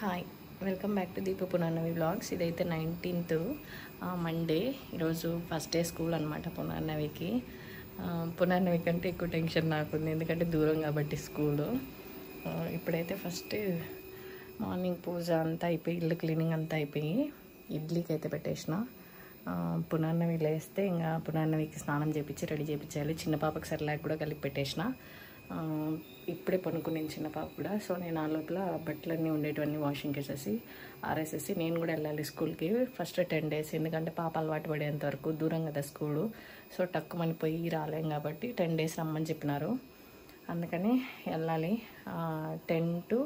Hi, welcome back to Deepu Punarnavi vlogs. ఇదైతే 19th Monday. ఈరోజు first day school అనమాట పునర్నవికి. పునర్నవి కంటే ఎక్కువ టెన్షన్ నాకుంది, ఎందుకంటే దూరం కాబట్టి స్కూలు. ఇప్పుడైతే ఫస్ట్ మార్నింగ్ పూజ అంతా అయిపోయి, ఇల్లు క్లీనింగ్ అంతా అయిపోయి ఇడ్లీకి అయితే పెట్టేసిన. పునర్నవి లేస్తే ఇంకా పునర్నవికి స్నానం చేయించి రెడీ చేయించాలి. చిన్న పాపకి సర్లాక్ కూడా కలిపి పెట్టేసిన. ఇప్పుడే పనుకునే చిన్న పాప కూడా. సో నేను ఆ లోపల బట్టలన్నీ ఉండేటివన్నీ వాషింగ్ వేసేసి ఆరేసేసి నేను కూడా వెళ్ళాలి స్కూల్కి. ఫస్ట్ 10 days, ఎందుకంటే పాప అలవాటు పడేంత వరకు దూరం కదా స్కూలు. సో తక్కువని పోయి రాలేం కాబట్టి 10 days రమ్మని చెప్పినారు. అందుకని వెళ్ళాలి. 10 to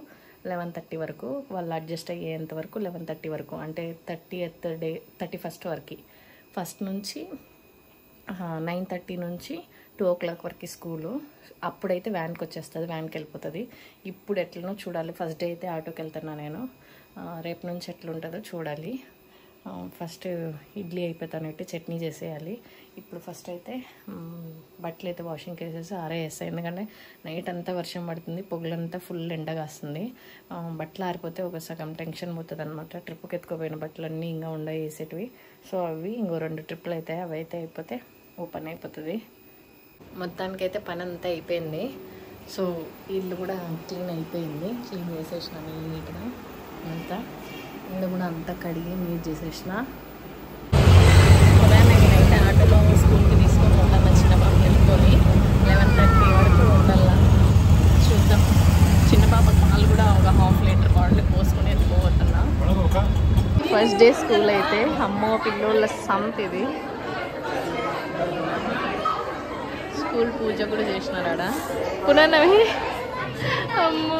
11:30 వరకు వాళ్ళు అడ్జస్ట్ అయ్యేంత వరకు, 11:30 వరకు అంటే 30th day 31st వరకు. ఫస్ట్ నుంచి 9:30 నుంచి 2 o'clock వరకు స్కూలు. అప్పుడైతే వ్యాన్కి వచ్చేస్తుంది, వ్యాన్కి వెళ్ళిపోతుంది. ఇప్పుడు ఎట్లనో చూడాలి. ఫస్ట్ డే అయితే ఆటోకి వెళ్తున్నా నేను. రేపు నుంచి ఎట్లుంటుందో చూడాలి. ఫస్ట్ ఇడ్లీ అయిపోతానంటే చట్నీ చేసేయాలి. ఇప్పుడు ఫస్ట్ అయితే బట్టలు అయితే వాషింగ్కి వేసేసి ఆరేస్తాయి, ఎందుకంటే నైట్ అంతా వర్షం పడుతుంది, పొగలంతా ఫుల్ ఎండగా వస్తుంది. బట్టలు ఆరిపోతే ఒక సగం టెన్షన్ పోతుంది అనమాట. ట్రిప్కి ఎత్తుకుపోయిన బట్టలన్నీ ఇంకా ఉండే వేసేటివి. సో అవి ఇంకో 2 ట్రిప్పులు అవుతాయి. అవి అయితే అయిపోతే ఓపెన్ అయిపోతుంది. మొత్తానికైతే పని అంతా అయిపోయింది. సో ఇల్లు కూడా క్లీన్ అయిపోయింది. క్లీన్ చేసేసిన నీట్గా అంతా. ఇల్లు కూడా అంతా కడిగి నీట్ చేసేసిన. ఉదయాన్నే అయితే ఆటోలో స్కూల్కి తీసుకొని ఉండాలి. చిన్న పాప వెళ్ళుకొని 11:30 వరకు ఉండాలా. చూద్దాం. చిన్న పాప పాలు కూడా ఒక 1/2 లీటర్ పాలు పోసుకొని ఎత్తుకోబోతున్నా. ఫస్ట్ డే స్కూల్ అయితే అమ్మో పిల్లోళ్ళ సంత ఇది. స్కూల్ పూజ కూడా చేసినారా పునర్నవి. అమ్మో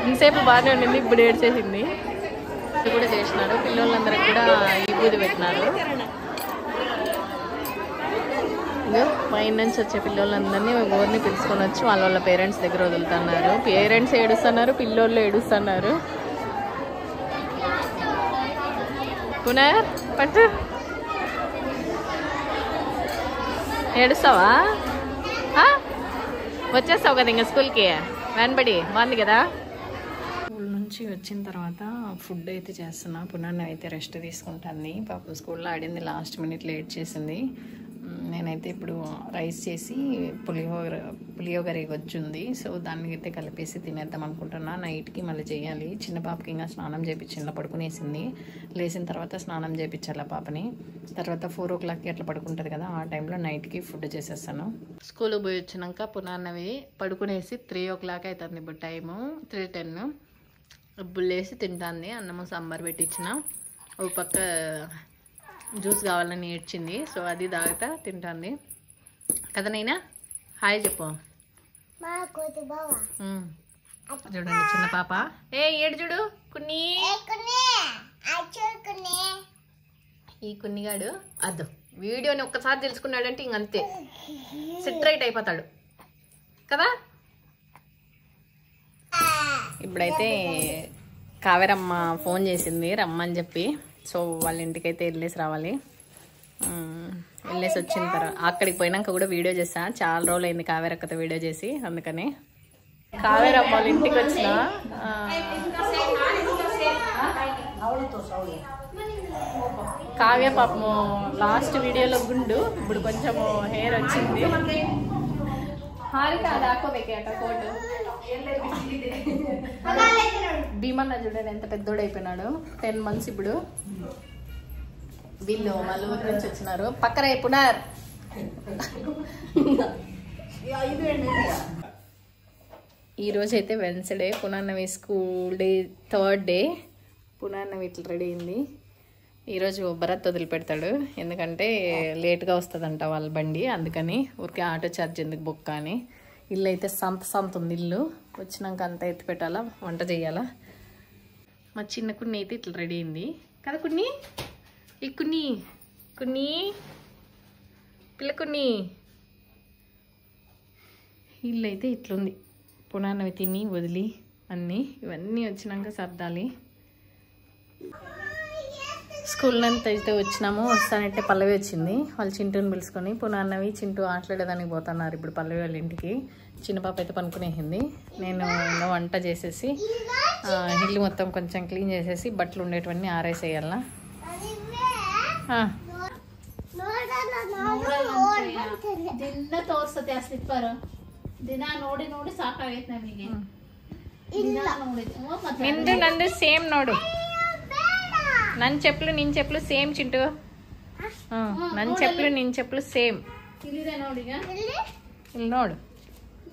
ఇంతసేపు బాగానే ఉండింది, ఇప్పుడు ఏడ్చేసింది. ఇది కూడా చేసినారు. పిల్లలందరికి కూడా విభూది పెట్టినారు. ఇదో పైన నుంచి వచ్చే పిల్లలందరినీ ఊరిని పిలుచుకొని వచ్చి వాళ్ళ పేరెంట్స్ దగ్గర వదులుతున్నారు. పేరెంట్స్ ఏడుస్తున్నారు, పిల్లోళ్ళు ఏడుస్తున్నారు. పునర్ పట్టు, ఏడుస్తావా? వచ్చేస్తావు కదా ఇంకా స్కూల్కి. వ్యాన్ బడి బాగుంది కదా. స్కూల్ నుంచి వచ్చిన తర్వాత ఫుడ్ అయితే చేస్తున్నా. పునర్నవి అయితే రెస్ట్ తీసుకుంటుంది. పాపం స్కూల్లో ఆడింది, లాస్ట్ మినిట్ లేట్ చేసింది. నేనైతే ఇప్పుడు రైస్ చేసి పులియోగర వచ్చుంది. సో దాన్ని అయితే కలిపేసి తినేద్దాం అనుకుంటున్నా. నైట్కి మళ్ళీ చేయాలి. చిన్న పాపకి ఇంకా స్నానం చేయించిందా, పడుకునేసింది. లేచిన తర్వాత స్నానం చేయించాలి పాపని. తర్వాత 4 o'clockకి అట్లా పడుకుంటుంది కదా, ఆ టైంలో నైట్కి ఫుడ్ చేసేస్తాను. స్కూల్కి పోయి వచ్చినాక పునర్నవి పడుకునేసి 3 o'clock అవుతుంది. ఇప్పుడు టైము 3:10. ఇప్పుడు లేసి తింటుంది. అన్నము సాంబార్ పెట్టించిన. ఒక పక్క జ్యూస్ కావాలని ఏడ్చింది. సో అది తాగుతా తింటుంది కదా. నైనా హాయ్ చెప్పు. చూడండి చిన్న పాప. ఏడు చూడు కున్ని. ఈ కున్నిగాడు అద్దు వీడియోని ఒక్కసారి తెలుసుకున్నాడంటే ఇంకంతే, సిట్రైట్ అయిపోతాడు కదా. ఇప్పుడైతే కావేరమ్మ ఫోన్ చేసింది రమ్మని చెప్పి. సో వాళ్ళ ఇంటికైతే వెళ్ళేసి రావాలి. వెళ్ళేసి వచ్చిన తర్వాత అక్కడికి పోయినాక కూడా వీడియో చేసా. చాలా రోజులు అయింది కావేరక్కతో వీడియో చేసి. అందుకని కావేరమ్మ వాళ్ళ ఇంటికి వచ్చిన. కావ్య పాపము లాస్ట్ వీడియోలో గుండు, ఇప్పుడు కొంచెం హెయిర్ వచ్చింది. హారిక దాకోబెట్ట కోటు. భీమన్న చూడండి ఎంత పెద్దోడు అయిపోయినాడు. 10 months ఇప్పుడు. వీళ్ళు వాళ్ళ ఊరి నుంచి వచ్చినారు. పక్కన పునర్. ఈరోజు అయితే Wednesday, Punarnavi school day 3rd day. Punarnavi ఇట్లా రెడీ అయింది. ఈరోజు భరత్ వదిలిపెడతాడు, ఎందుకంటే లేట్గా వస్తుందంట వాళ్ళ బండి. అందుకని ఊరికే ఆటో ఛార్జ్ ఎందుకు బుక్ అని. ఇల్లు అయితే సంత ఉంది. ఇల్లు వచ్చినాక అంతా ఎత్తి పెట్టాలా, వంట చేయాలా. మా చిన్న కున్ని అయితే ఇట్లా రెడీ అయింది కదా. కున్ని, ఈ కున్ని కున్ని పిల్ల కున్ని. ఇల్లు అయితే ఇట్లుంది. పునర్నవి తిని వదిలి అన్నీ ఇవన్నీ వచ్చినాక సర్దాలి. స్కూల్ నుంచి అయితే వచ్చినాము. వస్తానంటే పల్లవి వచ్చింది. వాళ్ళు చింటూని పిలుచుకొని పునాన్నవి చింటూ ఆటలాడేదానికి పోతున్నారు ఇప్పుడు పల్లవి వాళ్ళ ఇంటికి. చిన్న పాప అయితే పనుకునేసింది. నేను వంట చేసేసి ఇల్లు మొత్తం కొంచెం క్లీన్ చేసేసి బట్టలు ఉండేటివన్నీ ఆరేసేయాల. ದಿನ ತೋರ್ಸತ್ತೆ ಆ ಸ್ಲಿಪ್ಪರ್. ದಿನ ನೋಡಿ ನೋಡಿ ಸಾಕಾಗೈತೆ ನಮಗೆ. ನಿಂದು ನಂದು ಸೇಮ್ ನೋಡು. ನನ್ನ ಚಪ್ಪಲು ನಿನ್ನ ಚಪ್ಪಲು ಸೇಮ್ ಚಿಂಟು. ನನ್ನ ಚಪ್ಪಲು ನಿನ್ನ ಚಪ್ಪಲು ಸೇಮ್. ಇಲ್ಲಿದೆ ನೋಡಿ. ಈಗ ಇಲ್ಲಿ ನೋಡು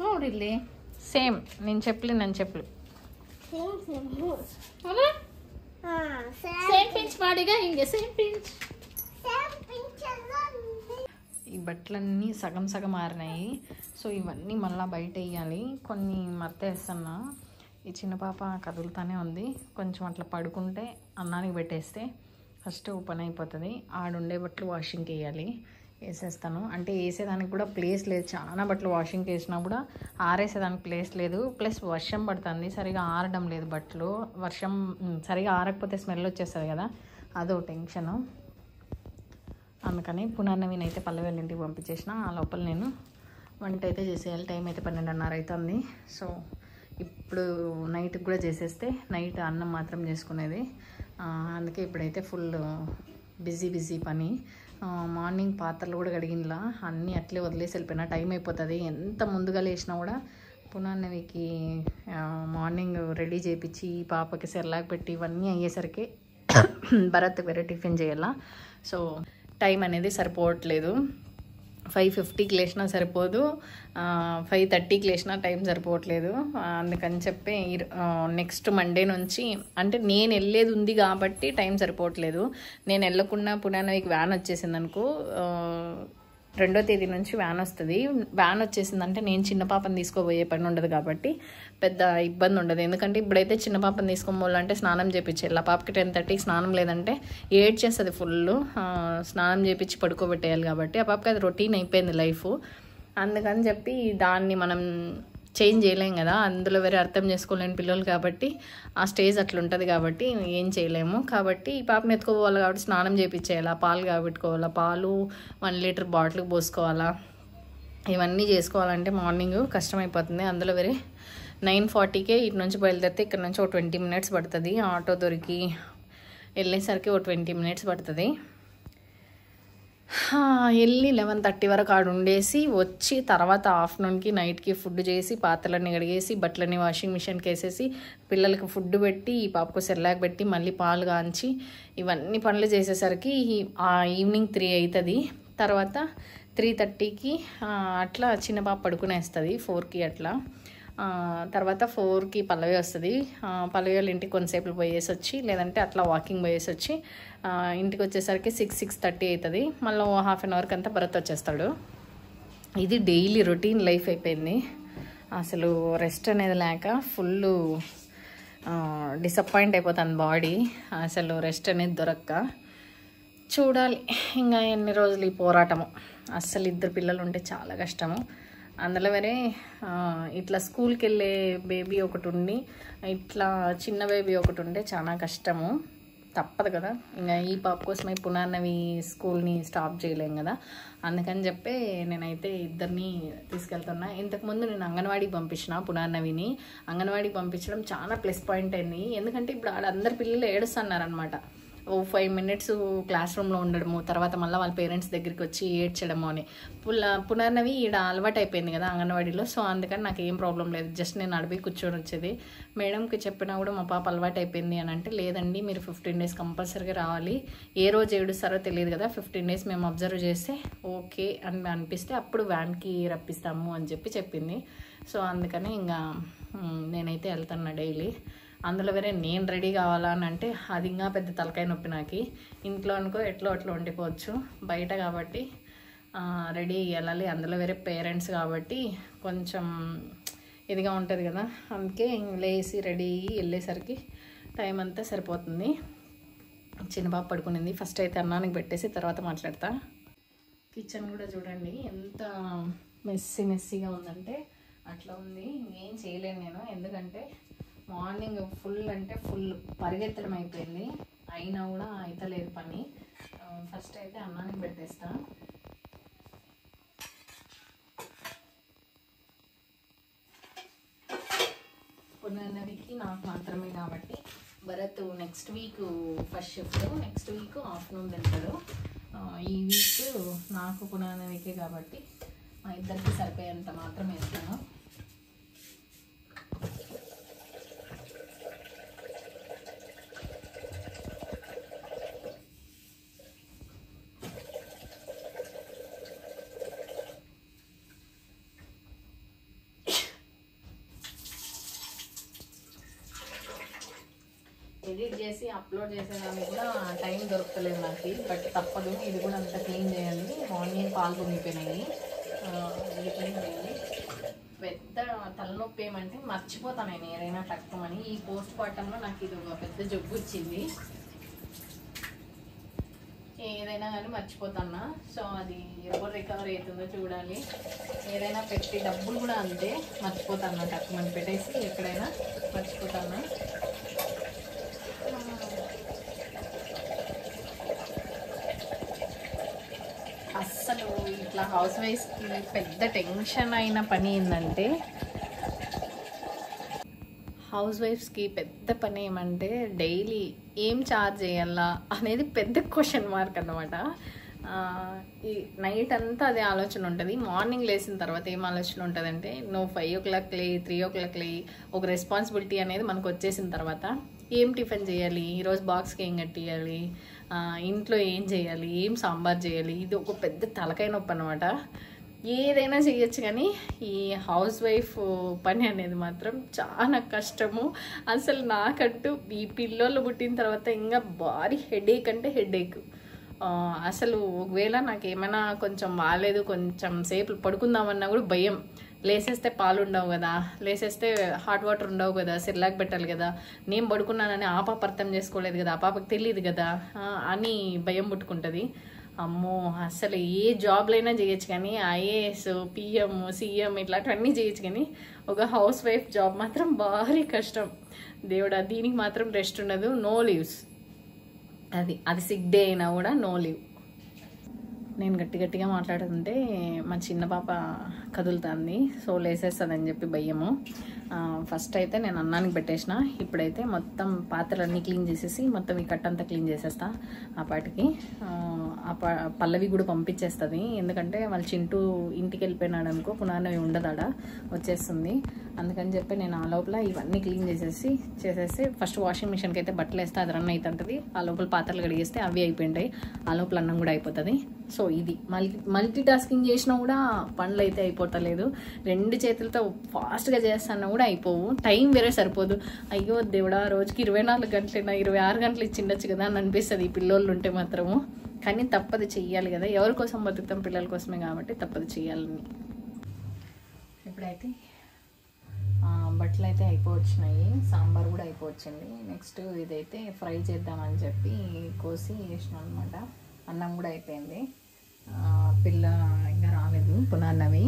ನೋಡಿಲ್ಲಿ ಸೇಮ್. ನಿನ್ನ ಚಪ್ಪಲು ನನ್ನ ಚಪ್ಪಲು ಸೇಮ್ ಪಿಂಚ್ ಮಾಡಿಗ ಹಿಂಗೆ సేమ్ పించ్. ఈ బట్టలన్నీ సగం సగం ఆరినాయి. సో ఇవన్నీ మళ్ళీ బయట వేయాలి. కొన్ని మడత వేస్తున్నా. ఈ చిన్న పాప కదులుతానే ఉంది. కొంచెం అట్లా పడుకుంటే అన్నానికి పెట్టేస్తే ఫస్ట్ ఓపెన్ అయిపోతుంది. ఆడుండే బట్టలు వాషింగ్కి వేయాలి. వేసేస్తాను. అంటే వేసేదానికి కూడా ప్లేస్ లేదు. చాలా బట్టలు వాషింగ్కి వేసినా కూడా ఆరేసేదానికి ప్లేస్ లేదు. ప్లస్ వర్షం పడుతుంది, సరిగా ఆరడం లేదు బట్టలు. వర్షం సరిగా ఆరకపోతే స్మెల్ వచ్చేస్తుంది కదా, అదో టెన్షను. అందుకని పునర్నవీని అయితే పల్లవి వాళ్ళ ఇంటికి పంపించేసిన. ఆ లోపల నేను వంట అయితే చేసేయాలి. టైం అయితే 12:30 అవుతుంది. సో ఇప్పుడు నైట్కి కూడా చేసేస్తే నైట్ అన్నం మాత్రం చేసుకునేది. అందుకే ఇప్పుడైతే ఫుల్ బిజీ పని. మార్నింగ్ పాత్రలు కూడా కడిగినలా అన్నీ అట్లే వదిలేసి వెళ్ళిపోయినా. టైం అయిపోతుంది. ఎంత ముందుగా లేచినా కూడా పునర్నవికి మార్నింగ్ రెడీ చేయించి పాపకి సెర్లాక్ పెట్టి ఇవన్నీ అయ్యేసరికి భరత్ వేరే టిఫిన్ చేయాలా. సో టైం అనేది సరిపోవట్లేదు. 5:50కి లేచినా సరిపోదు, 5:30కి లేచినా టైం సరిపోవట్లేదు. అందుకని చెప్పి నెక్స్ట్ మండే నుంచి, అంటే నేను వెళ్ళేది ఉంది కాబట్టి టైం సరిపోవట్లేదు. నేను వెళ్ళకుండా పునర్నవికి వ్యాన్ వచ్చేసింది అనుకో, 2వ తేదీ నుంచి వ్యాన్ వస్తుంది. వ్యాన్ వచ్చేసిందంటే నేను చిన్న పాపని తీసుకోబోయే పని ఉండదు కాబట్టి పెద్ద ఇబ్బంది ఉండదు. ఎందుకంటే ఇప్పుడైతే చిన్న పాపని తీసుకోవాలంటే స్నానం చేయించేయాలి. ఆ పాపకి 10:30కి స్నానం లేదంటే ఏడ్చేస్తుంది ఫుల్. స్నానం చేయించి పడుకోబెట్టేయాలి కాబట్టి ఆ పాపకి అది రొటీన్ అయిపోయింది లైఫ్. అందుకని చెప్పి దాన్ని మనం చేంజ్ చేయలేం కదా. అందులో వేరే అర్థం చేసుకోలేని పిల్లలు కాబట్టి ఆ స్టేజ్ అట్లుంటుంది కాబట్టి ఏం చేయలేము. కాబట్టి ఈ పాపని ఎత్తుకోవాలి కాబట్టి స్నానం చేయించేయాలా, పాలు కాబెట్టుకోవాలా, పాలు 1 లీటర్ బాటిల్కి పోసుకోవాలా, ఇవన్నీ చేసుకోవాలంటే మార్నింగ్ కష్టమైపోతుంది. అందులో వేరే 9:40కే ఇటు నుంచి బయలుదేరితే ఇక్కడ నుంచి ఒక 20 minutes పడుతుంది. ఆటో దొరికి వెళ్ళేసరికి ఒక 20 minutes పడుతుంది. వెళ్ళి 11:30 వరకు ఆడు ఉండేసి వచ్చి తర్వాత ఆఫ్టర్నూన్కి నైట్కి ఫుడ్ చేసి పాత్రలన్నీ కడిగేసి బట్టలన్నీ వాషింగ్ మిషన్కి వేసేసి పిల్లలకి ఫుడ్ పెట్టి ఈ పాపకు సెర్లాక్ పెట్టి మళ్ళీ పాలు కాంచి ఇవన్నీ పనులు చేసేసరికి ఈవినింగ్ 3 అవుతుంది. తర్వాత 3:30కి అట్లా చిన్న పాప పడుకునేస్తుంది. 4కి అట్లా. తర్వాత 4కి పల్లవి వస్తుంది. పల్లవి వాళ్ళ ఇంటికి కొంతసేపు పోయేసి వచ్చి లేదంటే అట్లా వాకింగ్ పోయేసి వచ్చి ఇంటికి వచ్చేసరికి 6:30 అవుతుంది. మళ్ళీ హాఫ్ అన్ అవర్కి అంతా భరత్ వచ్చేస్తాడు. ఇది డైలీ రొటీన్ లైఫ్ అయిపోయింది. అసలు రెస్ట్ అనేది లేక ఫుల్ డిసప్పాయింట్ అయిపోతుంది బాడీ. అసలు రెస్ట్ అనేది దొరక్క. చూడాలి ఇంకా ఎన్ని రోజులు ఈ పోరాటము. అస్సలు 2 పిల్లలు ఉంటే చాలా కష్టము. అందులో వేరే ఇట్లా స్కూల్కి వెళ్ళే బేబీ ఒకటి ఉండి ఇట్లా చిన్న బేబీ ఒకటి ఉంటే చాలా కష్టము. తప్పదు కదా. ఇంకా ఈ పాప కోసమే పునర్నవి స్కూల్ని స్టాప్ చేయలేం కదా. అందుకని చెప్పి నేనైతే 2ని తీసుకెళ్తున్నా. ఇంతకుముందు నేను అంగన్వాడీకి పంపించిన పునర్నవిని. అంగన్వాడీకి పంపించడం చాలా ప్లస్ పాయింట్ అయింది. ఎందుకంటే ఇప్పుడు అందరు పిల్లలు ఏడుస్తున్నారనమాట. 5 minutes క్లాస్ రూమ్లో ఉండడము, తర్వాత మళ్ళీ వాళ్ళ పేరెంట్స్ దగ్గరికి వచ్చి ఏడ్చడము అని. పునర్నవి ఈడ అలవాటు అయిపోయింది కదా అంగన్వాడీలో. సో అందుకని నాకు ఏం ప్రాబ్లం లేదు. జస్ట్ నేను అడిగి కూర్చొని వచ్చేది. మేడంకి చెప్పినా కూడా మా పాప అలవాటు అయిపోయింది అని అంటే, లేదండి మీరు 15 days కంపల్సరీగా రావాలి. ఏ రోజు ఏడుస్తారో తెలియదు కదా, 15 days మేము అబ్జర్వ్ చేస్తే ఓకే అని అనిపిస్తే అప్పుడు వ్యాన్కి రప్పిస్తాము అని చెప్పింది. సో అందుకని ఇంకా నేనైతే వెళ్తున్నా డైలీ. అందులో వేరే నేను రెడీ కావాలా అని అంటే అది ఇంకా పెద్ద తలకాయ నొప్పి నాకు. ఇంట్లో అనుకో ఎట్లో అట్లా వండుకోవచ్చు, బయట కాబట్టి రెడీ వెళ్ళాలి. అందులో వేరే పేరెంట్స్ కాబట్టి కొంచెం ఇదిగా ఉంటుంది కదా. అందుకే లేచి రెడీ వెళ్ళేసరికి టైం అంతా సరిపోతుంది. చిన్న పాప పడుకునింది. ఫస్ట్ అయితే అన్నానికి పెట్టేసి తర్వాత మాట్లాడతా. కిచెన్ కూడా చూడండి ఎంత మెస్సీగా ఉందంటే అట్లా ఉంది. ఏం చేయలేను నేను. ఎందుకంటే మార్నింగ్ ఫుల్ అంటే ఫుల్ పరిగెత్తడం అయిపోయింది. అయినా కూడా అయితలేదు పని. ఫస్ట్ అయితే అన్నానికి పెట్టేస్తా. పునర్నవికి నాకు మాత్రమే కాబట్టి Bharat next week first shift, next week afternoon తింటాడు. ఈ వీక్ నాకు పునర్నవికే కాబట్టి మా ఇద్దరికి సరిపోయేంత మాత్రం వేస్తాను. ఎడిట్ చేసి అప్లోడ్ చేసేదానికి కూడా టైం దొరకలేదు నాకు, బట్ తప్పదు. ఇది కూడా అంతా క్లీన్ చేయాలి. మార్నింగ్ పాలు పొంగిపోయినాయి, ఇది క్లీన్ చేయాలి. పెద్ద తలనొప్పి ఏమంటే మర్చిపోతాను నేను ఏదైనా టక్కుమని. ఈ పోస్ట్ పార్టంలో నాకు ఇది ఒక పెద్ద జబ్బు వచ్చింది, ఏదైనా కానీ మర్చిపోతాను. సో అది ఎవరు రికవర్ అవుతుందో చూడాలి. ఏదైనా పెట్టి డబ్బులు కూడా అంతే మర్చిపోతాను, టక్కుమని పెట్టేసి ఎక్కడైనా మర్చిపోతాను. అస్సలు ఇట్లా హౌస్ వైఫ్కి పెద్ద టెన్షన్ అయిన పని ఏంటంటే, డైలీ ఏం చార్జ్ చేయాలా అనేది పెద్ద క్వశ్చన్ మార్క్ అన్నమాట. ఈ నైట్ అంతా అదే ఆలోచన ఉంటుంది. మార్నింగ్ లేచిన తర్వాత ఏం ఆలోచన ఉంటుందంటే, నువ్వు 5 o'clock లే, 3 o'clock లే, ఒక రెస్పాన్సిబిలిటీ అనేది మనకు వచ్చేసిన తర్వాత ఏం టిఫిన్ చేయాలి, ఈరోజు బాక్స్కి ఏం కట్టియాలి, ఇంట్లో ఏం చేయాలి, ఏం సాంబార్ చేయాలి, ఇది ఒక పెద్ద తలకాయ నొప్పి అనమాట. ఏదైనా చేయొచ్చు కానీ ఈ హౌస్ వైఫ్ పని అనేది మాత్రం చాలా కష్టము. అసలు నాకంటూ ఈ పిల్లోళ్ళు పుట్టిన తర్వాత ఇంకా భారీ హెడేక్ అంటే హెడేక్. అసలు ఒకవేళ నాకు ఏమైనా కొంచెం బాగాలేదు, కొంచెం సేపు పడుకుందామన్నా కూడా భయం. లేసేస్తే పాలు ఉండవు కదా, లేసేస్తే హాట్ వాటర్ ఉండవు కదా, సిర్లాక్ పెట్టాలి కదా, నేను పడుకున్నానని ఆ పాప అర్థం చేసుకోలేదు కదా, ఆ పాపకు తెలియదు కదా అని భయం పుట్టుకుంటుంది. అమ్మో, అసలు ఏ జాబ్లైనా చేయొచ్చు కానీ ఐఏఎస్, పిఎం, సిఎం ఇట్లాంటివన్నీ చేయొచ్చు కానీ ఒక హౌస్ వైఫ్ జాబ్ మాత్రం భారీ కష్టం. దేవుడా, దీనికి మాత్రం రెస్ట్ ఉండదు, నో లీవ్స్. అది సిక్ డే అయినా కూడా నో లీవ్. నేను గట్టిగా మాట్లాడుతుంటే మా చిన్న పాప కదులుతుంది, సో లేసేస్తుందని చెప్పి భయము. ఫస్ట్ అయితే నేను అన్నానికి పెట్టేసిన, ఇప్పుడైతే మొత్తం పాత్రలన్నీ క్లీన్ చేసేసి మొత్తం ఈ కట్టంతా క్లీన్ చేసేస్తా. ఆ పాటికి పల్లవి కూడా పంపించేస్తుంది, ఎందుకంటే వాళ్ళ చింటూ ఇంటికి వెళ్ళిపోయినాడు అనుకో, పునర్నవి ఉండదాడ, వచ్చేస్తుంది. అందుకని చెప్పి నేను ఆ లోపల ఇవన్నీ క్లీన్ చేసేసి ఫస్ట్ వాషింగ్ మిషన్కి అయితే బట్టలు వేస్తే అది రన్ అవుతుంటుంది. ఆ లోపల పాత్రలు కడిగేస్తే అవి అయిపోయింటాయి, ఆ లోపల అన్నం కూడా అయిపోతుంది. సో ఇది మల్టీ టాస్కింగ్ చేసినా కూడా పనులు అయితే అయిపోతలేదు. 2 చేతులతో ఫాస్ట్గా చేస్తాను కూడా అయిపోవు, టైం వేరే సరిపోదు. అయ్యో దేవుడా, రోజుకి 24 గంటలైనా 26 గంటలు ఇచ్చిండొచ్చు కదా అని అనిపిస్తుంది ఈ పిల్లోళ్ళు ఉంటే మాత్రము. కానీ తప్పదు, చెయ్యాలి కదా, ఎవరి కోసం బతుకుతాం, పిల్లల కోసమే కాబట్టి తప్పదు చెయ్యాలని. ఇప్పుడైతే బట్టలు అయితే అయిపోవచ్చినాయి, సాంబార్ కూడా అయిపోవచ్చింది. నెక్స్ట్ ఇదైతే ఫ్రై చేద్దామని చెప్పి కోసి వేసినాం అనమాట. అన్నం కూడా అయిపోయింది. పిల్ల ఇంకా రాలేదు పునర్నవి,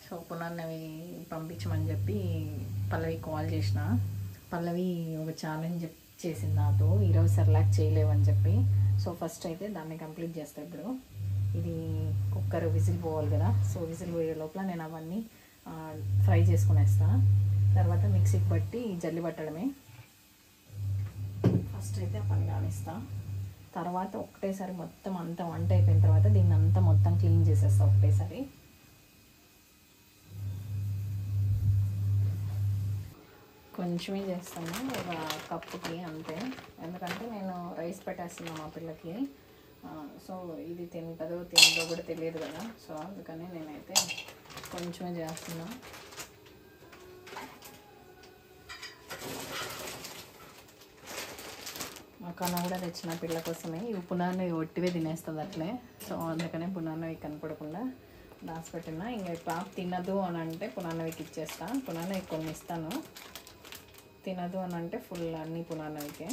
సో పునర్నవి పంపించమని చెప్పి పల్లవి కాల్ చేసిన. పల్లవి ఒక ఛాలెంజ్ చేసింది నాతో, ఈరోజు సెర్లాక్ చేయలేవని చెప్పి. సో ఫస్ట్ అయితే దాన్ని కంప్లీట్ చేస్తా. ఇప్పుడు ఇది కుక్కర్ విజిల్ పోవాలి కదా, సో విజిల్ పోయే లోపల నేను అవన్నీ ఫ్రై చేసుకునేస్తా. తర్వాత మిక్సీకి బట్టి జల్లి పట్టడమే. ఫస్ట్ అయితే ఆ పని కానిస్తా, తర్వాత ఒకటేసారి మొత్తం అంతా వంట అయిపోయిన తర్వాత దీన్ని అంతా మొత్తం క్లీన్ చేసేస్తా ఒకటేసారి. కొంచెమే చేస్తాను, ఒక కప్పుకి అంతే, ఎందుకంటే నేను రైస్ పెట్టేస్తున్నాను మా పిల్లకి. సో ఇది తింటుందో కూడా తెలియదు కదా, సో అందుకని నేనైతే కొంచెమే చేస్తున్నా. మా కన్న కూడా తెచ్చిన పిల్ల కోసమే. ఇవి పునర్నవి ఒట్టివే తినేస్తుంది అట్లే, సో అందుకనే పునర్నవి కనపడకుండా దాచిపెట్టినా. ఇంకా పాప తినదు అని అంటే పునర్నవికి ఇచ్చేస్తా. పునర్నవి కొన్ని ఇస్తాను, తినదు అని అంటే ఫుల్ అన్నీ పునర్నవికే.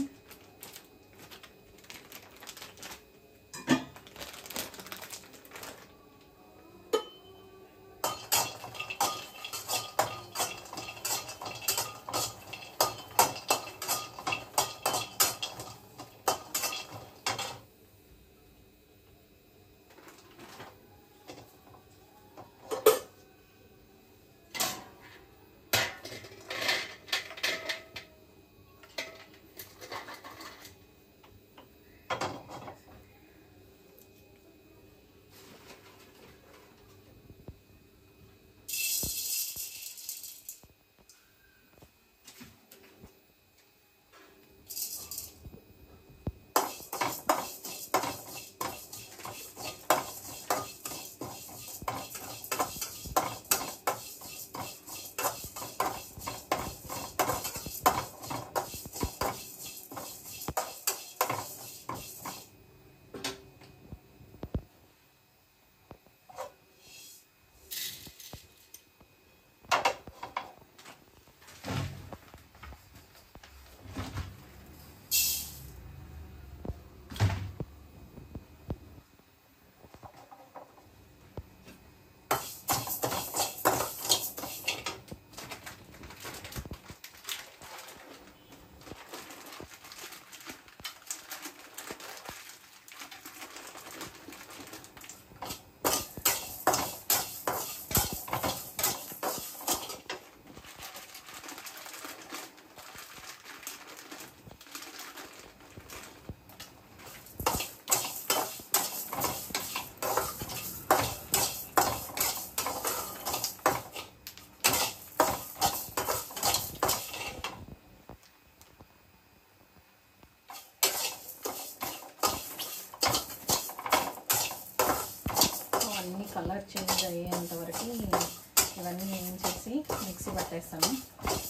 చేంజ్ అయ్యేంత వరకు ఇవన్నీ వేయించేసి మిక్సీ పట్టేస్తాను.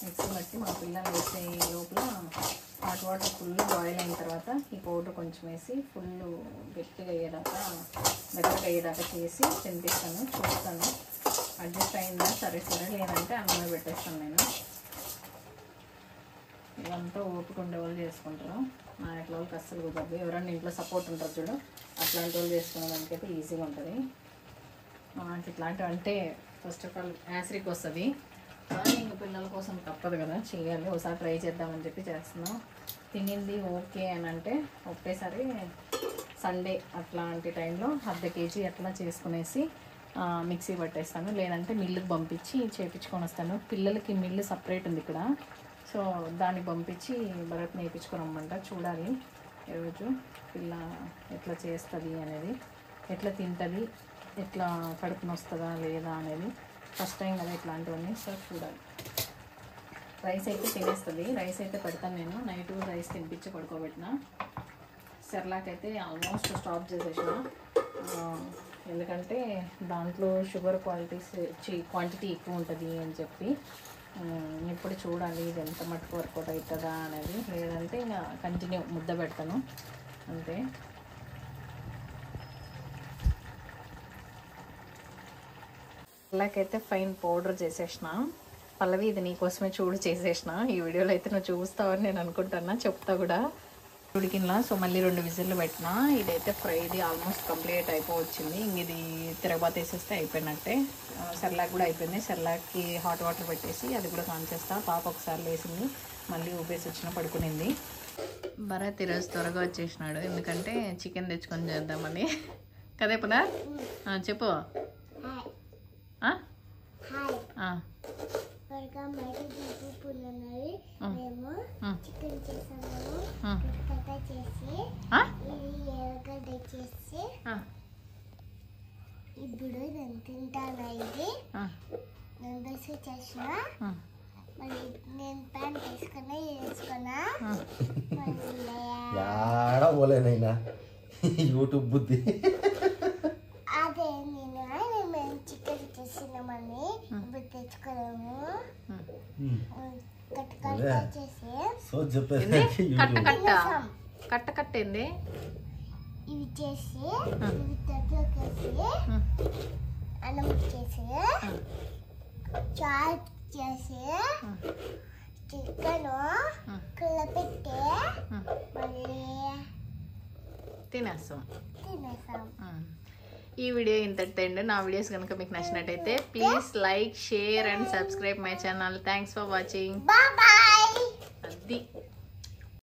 మిక్సీ పట్టి మా పిల్లలు వేసే లోపల హాట్ వాటర్ ఫుల్ బాయిల్ అయిన తర్వాత ఈ పౌడర్ కొంచెం వేసి ఫుల్ గట్టిగా అయ్యేదాకా దగ్గరగా అయ్యేదాకా చేసి తినిపిస్తాను. చూస్తాను అడ్జస్ట్ అయిందా సరే సరే, లేదంటే అన్నమే పెట్టేస్తాను నేను. ఇదంతా ఓపిక ఉండే వాళ్ళు చేసుకుంటారు, నా ఎట్లా వాళ్ళకి అస్సలు కుదరదు. ఎవరైనా ఇంట్లో సపోర్ట్ ఉంటారు చూడు, అట్లాంటి వాళ్ళు చేసుకునే దానికైతే ఈజీగా ఉంటుంది. నాకు ఇట్లాంటివి అంటే ఫస్ట్ ఆఫ్ ఆల్ యాసిడిక్ వస్తుంది, కానీ ఇంకా పిల్లల కోసం తప్పదు కదా, చేయాలి. ఒకసారి ట్రై చేద్దామని చెప్పి చేస్తున్నాం. తినింది ఓకే అని అంటే ఒకేసారి సండే అట్లాంటి టైంలో 1/2 kg అట్లా చేసుకునేసి మిక్సీ పట్టేస్తాను, లేదంటే మిల్లుకి పంపించి చేయించుకొని వస్తాను. పిల్లలకి మిల్లు సపరేట్ ఉంది ఇక్కడ, సో దాన్ని పంపించి భరత్ నేర్పించుకొని రమ్మంట. చూడాలి ఈరోజు పిల్ల ఎట్లా చేస్తుంది అనేది, ఎట్లా తింటుంది, ఎట్లా కడుపున వస్తుందా లేదా అనేది. ఫస్ట్ టైం కదా ఇట్లాంటివన్నీ, సో చూడాలి. రైస్ అయితే తినేస్తుంది, రైస్ అయితే పెడతాను నేను. నైట్ రైస్ తినిపించి పడుకోబెట్టిన. సెర్లాక్ అయితే ఆల్మోస్ట్ స్టాప్ చేసేసిన, ఎందుకంటే దాంట్లో షుగర్ క్వాంటిటీ ఎక్కువ ఉంటుంది అని చెప్పి. ఇప్పుడు చూడాలి ఇది ఎంత మటుకు వర్కౌట్ అవుతుందా అనేది, లేదంటే ఇంకా కంటిన్యూ ముద్ద పెడతాను అంతే. సెర్లాక్ ఫైన్ పౌడర్ చేసేసిన. పల్లవి ఇది నీకోసమే చూడు చేసేసిన. ఈ వీడియోలో అయితే నువ్వు చూస్తావని నేను అనుకుంటున్నా, చెప్తా కూడా. ఉడికినలా సో మళ్ళీ 2 విజిల్లు పెట్టినా. ఇదైతే ఫ్రైది ఆల్మోస్ట్ కంప్లీట్ అయిపోవచ్చింది. ఇంక ఇది తిరగబాత వేసేస్తే అయిపోయినట్టే. సెర్లాక్ కూడా అయిపోయింది. సెర్లాక్కి హాట్ వాటర్ పెట్టేసి అది కూడా కాన్ చేస్తా. పాప ఒకసారి లేసింది, మళ్ళీ ఊపేసి వచ్చిన పడుకునింది. భరత్ ఈరోజు త్వరగా వచ్చేసినాడు, ఎందుకంటే చికెన్ తెచ్చుకొని చేద్దామని. కదే పునా చెప్పు. ఇప్పుడు నేను తింటాను. ఇది నేను బస్ చేసిన, మళ్ళీ నేను ప్యాంట్ తీసుకున్నా వేసుకున్నా. పోలేనైనా యూట్యూబ్ బుద్ధి. అదే మేము చికెన్ చేసినామని ఇప్పుడు తెచ్చుకున్నాము. కట్ట కట్టేంది ఇవి చేసి ఇవి తట్లోకి వేసి అన్నం చేసి చాట్ చేసి చికెన్ కలిపెట్టి మళ్ళీ తినేస్తాం. తినేసాం. ఈ వీడియో ఇంతటితో. నా వీడియోస్ కనుక మీకు నచ్చినట్టయితే please like, share and subscribe my channel. Thanks for watching. Bye bye. అది